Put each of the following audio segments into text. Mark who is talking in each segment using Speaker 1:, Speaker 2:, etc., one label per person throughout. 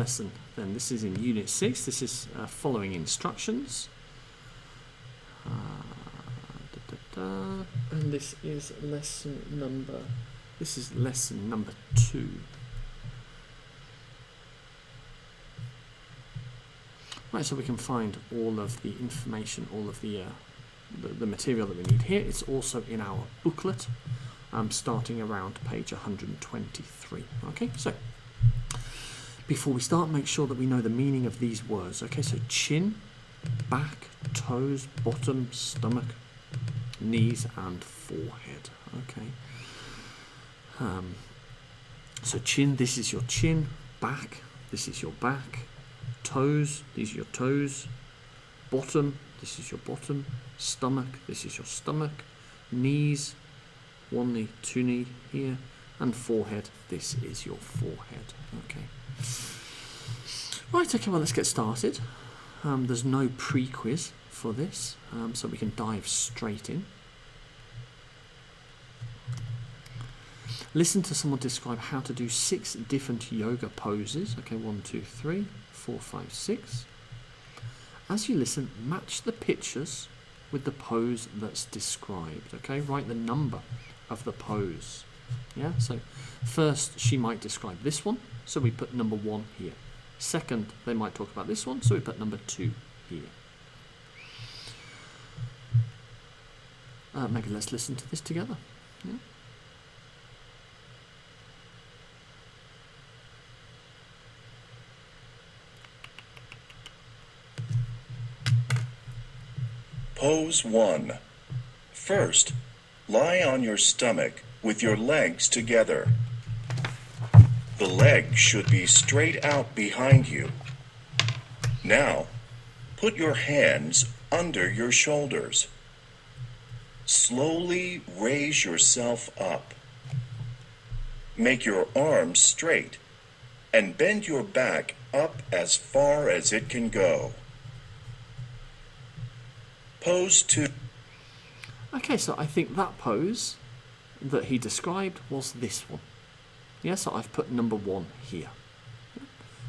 Speaker 1: lesson, then this is in Unit 6. This is following instructions. And this is lesson number 2. Right, so we can find all of the information, all of the material that we need here. It's also in our booklet, starting around page 123. Okay, so before we start, make sure that we know the meaning of these words. Okay, so chin, back, toes, bottom, stomach, knees, and forehead. Okay. So chin, this is your chin. Back, this is your back. Toes, these are your toes. Bottom, this is your bottom. Stomach, this is your stomach. Knees, 1 knee, 2 knee here. And forehead, this is your forehead. Okay. Right, okay, well, let's get started. There's no pre-quiz for this, so we can dive straight in. Listen to someone describe how to do 6 different yoga poses. Okay, 1, 2, 3, 4, 5, 6. As you listen, match the pictures with the pose that's described. Okay, write the number of the pose. Yeah, so first she might describe this one, so we put number 1 here. Second, they might talk about this one, so we put number 2 here. Maybe let's listen to this together. Yeah.
Speaker 2: Pose 1. First, lie on your stomach with your legs together. The legs should be straight out behind you. Now, put your hands under your shoulders. Slowly raise yourself up. Make your arms straight and bend your back up as far as it can go. Pose 2.
Speaker 1: Okay, so I think that pose that he described was this one. Yeah, so I've put number 1 here.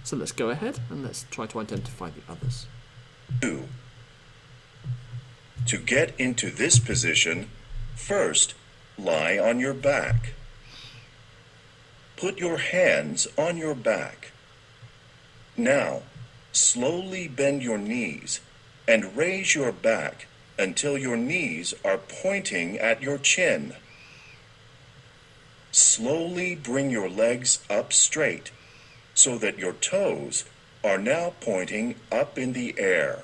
Speaker 1: So let's go ahead and let's try to identify the others.
Speaker 2: 2. To get into this position, first, lie on your back. Put your hands on your back. Now, slowly bend your knees and raise your back until your knees are pointing at your chin. Slowly bring your legs up straight so that your toes are now pointing up in the air.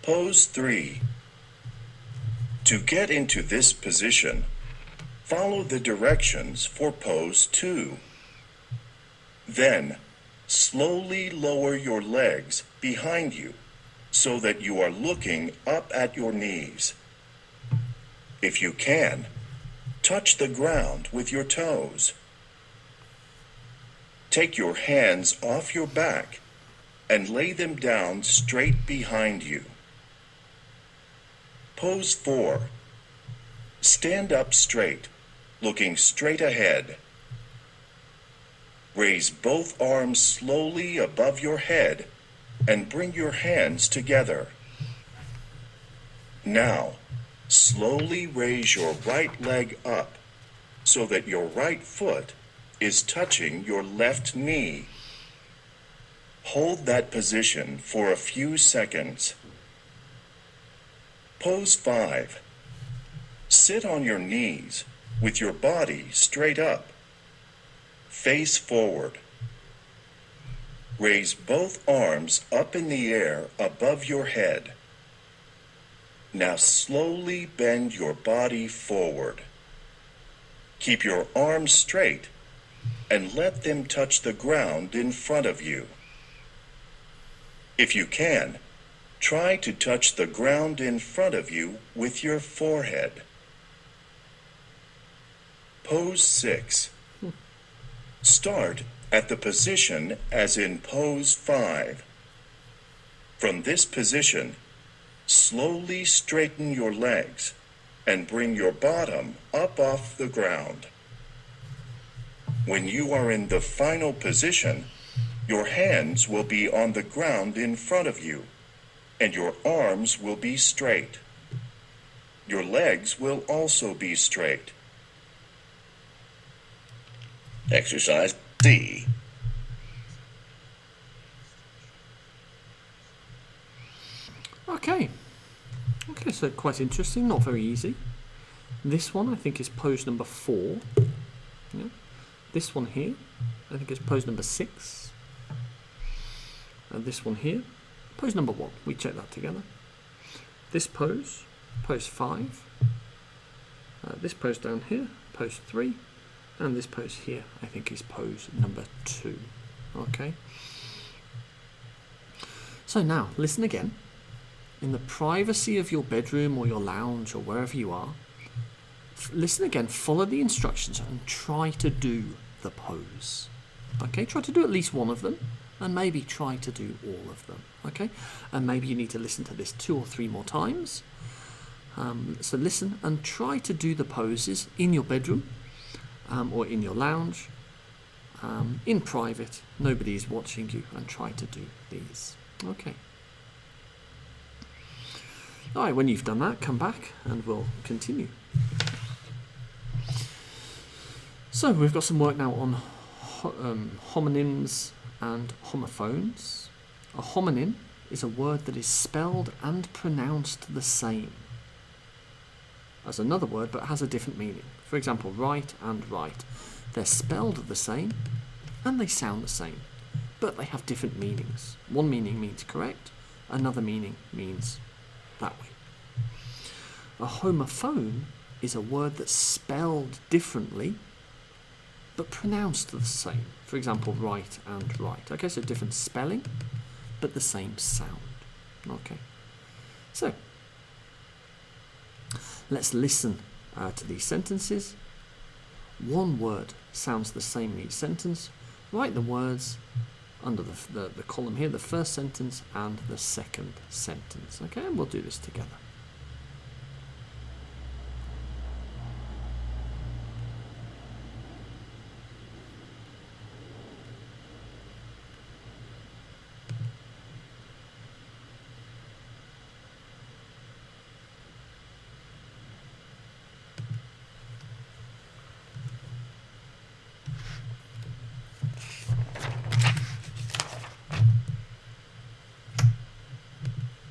Speaker 2: Pose 3. To get into this position, follow the directions for pose 2. Then, slowly lower your legs behind you so that you are looking up at your knees. If you can, touch the ground with your toes. Take your hands off your back and lay them down straight behind you. Pose 4. Stand up straight, looking straight ahead. Raise both arms slowly above your head and bring your hands together. Now, slowly raise your right leg up so that your right foot is touching your left knee. Hold that position for a few seconds. Pose 5. Sit on your knees with your body straight up. Face forward. Raise both arms up in the air above your head. Now slowly bend your body forward. Keep your arms straight and let them touch the ground in front of you. If you can, try to touch the ground in front of you with your forehead. Pose 6. Start at the position as in pose 5. From this position, slowly straighten your legs and bring your bottom up off the ground. When you are in the final position, Your hands will be on the ground in front of you, and your arms will be straight. Your legs will also be straight. Exercise C.
Speaker 1: Okay. Okay, so quite interesting, not very easy. This one I think is pose number 4. Yeah. This one here, I think is pose number 6. And this one here, pose number 1. We check that together. This pose, pose 5. This pose down here, pose 3. And this pose here, I think is pose number 2. Okay. So now, listen again. In the privacy of your bedroom or your lounge or wherever you are, listen again, follow the instructions and try to do the pose. Okay, try to do at least one of them and maybe try to do all of them. Okay, and maybe you need to listen to this 2 or 3 more times. So listen and try to do the poses in your bedroom or in your lounge, in private, nobody is watching you, and try to do these. Okay. Alright, when you've done that, come back and we'll continue. So we've got some work now on homonyms and homophones. A homonym is a word that is spelled and pronounced the same as another word but has a different meaning. For example, right and right. They're spelled the same and they sound the same, but they have different meanings. One meaning means correct, another meaning means that way. A homophone is a word that's spelled differently but pronounced the same. For example, right and right. Okay, so different spelling but the same sound. Okay, so let's listen to these sentences. One word sounds the same in each sentence. Write the words under the column here, the first sentence and the second sentence. Okay, and we'll do this together.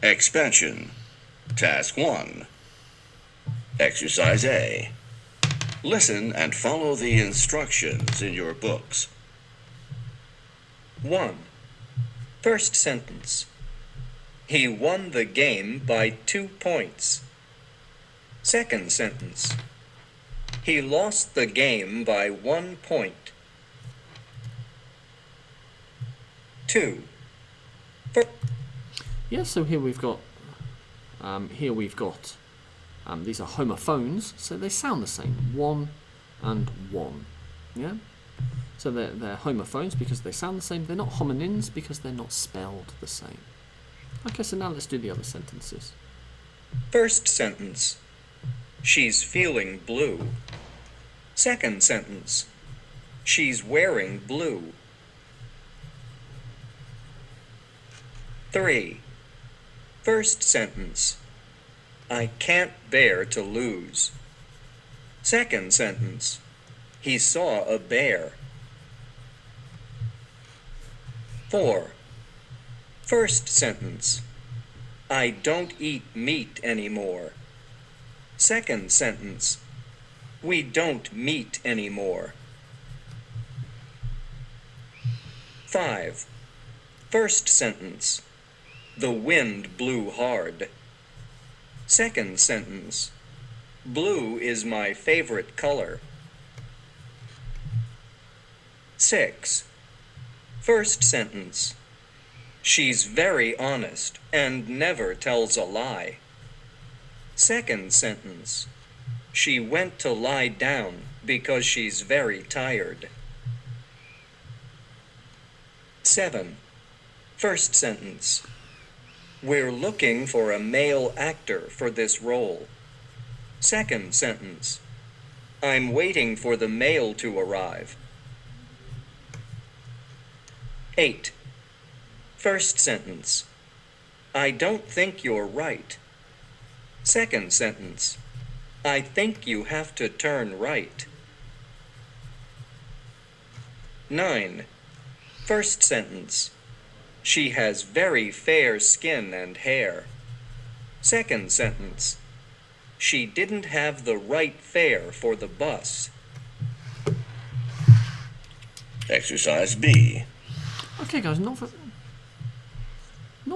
Speaker 2: Expansion. Task 1. Exercise A. Listen and follow the instructions in your books.
Speaker 3: 1. First sentence. He won the game by 2 points. Second sentence. He lost the game by 1 point. 2.
Speaker 1: Yeah, so here we've got these are homophones, so they sound the same, 1 and 1. Yeah, so they're homophones because they sound the same. They're not homonyms because they're not spelled the same. Okay, so now let's do the other sentences.
Speaker 3: First sentence. She's feeling blue. Second sentence. She's wearing blue. 3. First sentence. I can't bear to lose. Second sentence. He saw a bear. 4. First sentence. I don't eat meat anymore. Second sentence. We don't meet anymore. 5. First sentence. The wind blew hard. Second sentence. Blue is my favorite color. 6. First sentence. She's very honest and never tells a lie. Second sentence. She went to lie down because she's very tired. 7. First sentence. We're looking for a male actor for this role. Second sentence. I'm waiting for the mail to arrive. 8. First sentence. I don't think you're right. Second sentence. I think you have to turn right. 9. First sentence. She has very fair skin and hair. Second sentence. She didn't have the right fare for the bus.
Speaker 2: Exercise B.
Speaker 1: Okay, guys, not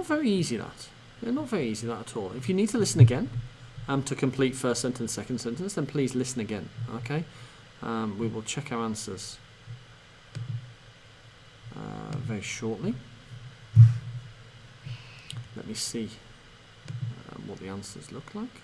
Speaker 1: very easy that. Yeah, not very easy that at all. If you need to listen again to complete first sentence, second sentence, then please listen again. Okay, we will check our answers very shortly. Let me see what the answers look like.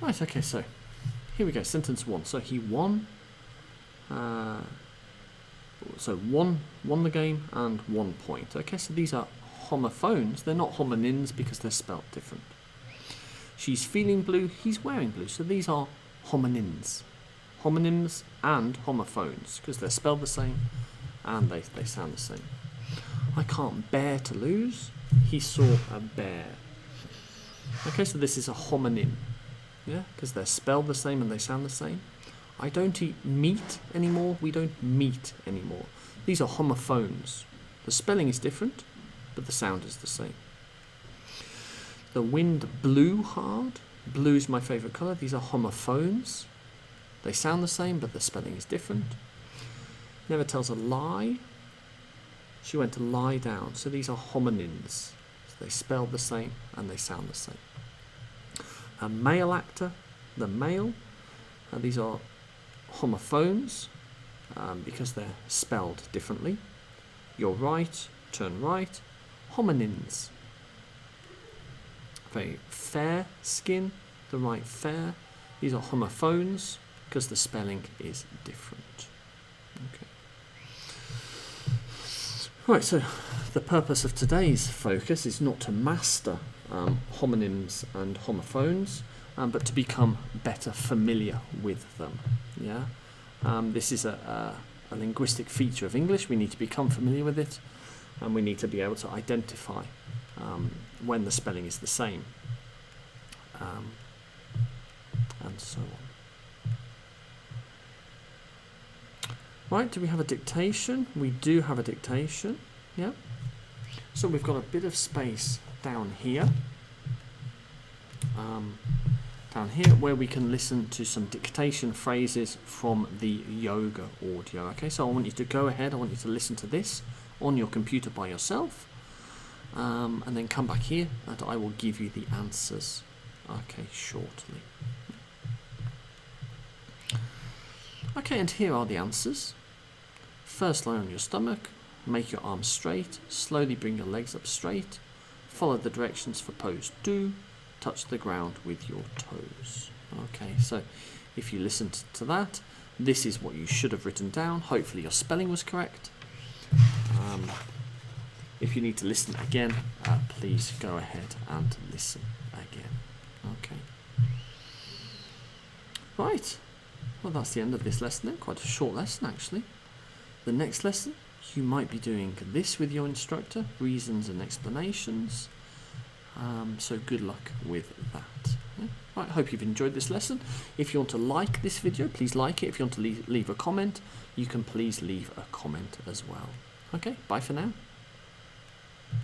Speaker 1: Right, okay, so here we go, sentence 1. So he won, won the game and 1 point. Okay, so these are homophones. They're not homonins because they're spelt different. She's feeling blue, he's wearing blue. So these are homonins. Homonyms and homophones because they're spelled the same and they sound the same. I can't bear to lose. He saw a bear. Okay, so this is a homonym. Yeah, because they're spelled the same and they sound the same. I don't eat meat anymore. We don't meet anymore. These are homophones. The spelling is different, but the sound is the same. The wind blew hard. Blue is my favourite colour. These are homophones. They sound the same, but the spelling is different. Never tells a lie. She went to lie down. So these are homonyms. So they spell the same and they sound the same. A male actor, the male, these are homophones because they're spelled differently. You're right, turn right, homonyms. Very fair skin, the right fair, these are homophones because the spelling is different. Okay. Right, so the purpose of today's focus is not to master homonyms and homophones, but to become better familiar with them. Yeah, this is a linguistic feature of English. We need to become familiar with it, and we need to be able to identify when the spelling is the same, and so on. Right, do we have a dictation? We do have a dictation. Yeah. So we've got a bit of space down here, where we can listen to some dictation phrases from the yoga audio. Okay, so I want you to go ahead, I want you to listen to this on your computer by yourself, and then come back here and I will give you the answers, okay, shortly. Okay, and here are the answers. First, lie on your stomach, make your arms straight, slowly bring your legs up straight, follow the directions for pose 2, touch the ground with your toes. Okay, so if you listened to that, this is what you should have written down. Hopefully your spelling was correct. If you need to listen again, please go ahead and listen again. Okay. Right, well that's the end of this lesson then. Quite a short lesson actually. The next lesson, you might be doing this with your instructor, reasons and explanations. So good luck with that. Yeah? Right, I hope you've enjoyed this lesson. If you want to like this video, please like it. If you want to leave a comment, you can please leave a comment as well. Okay, bye for now.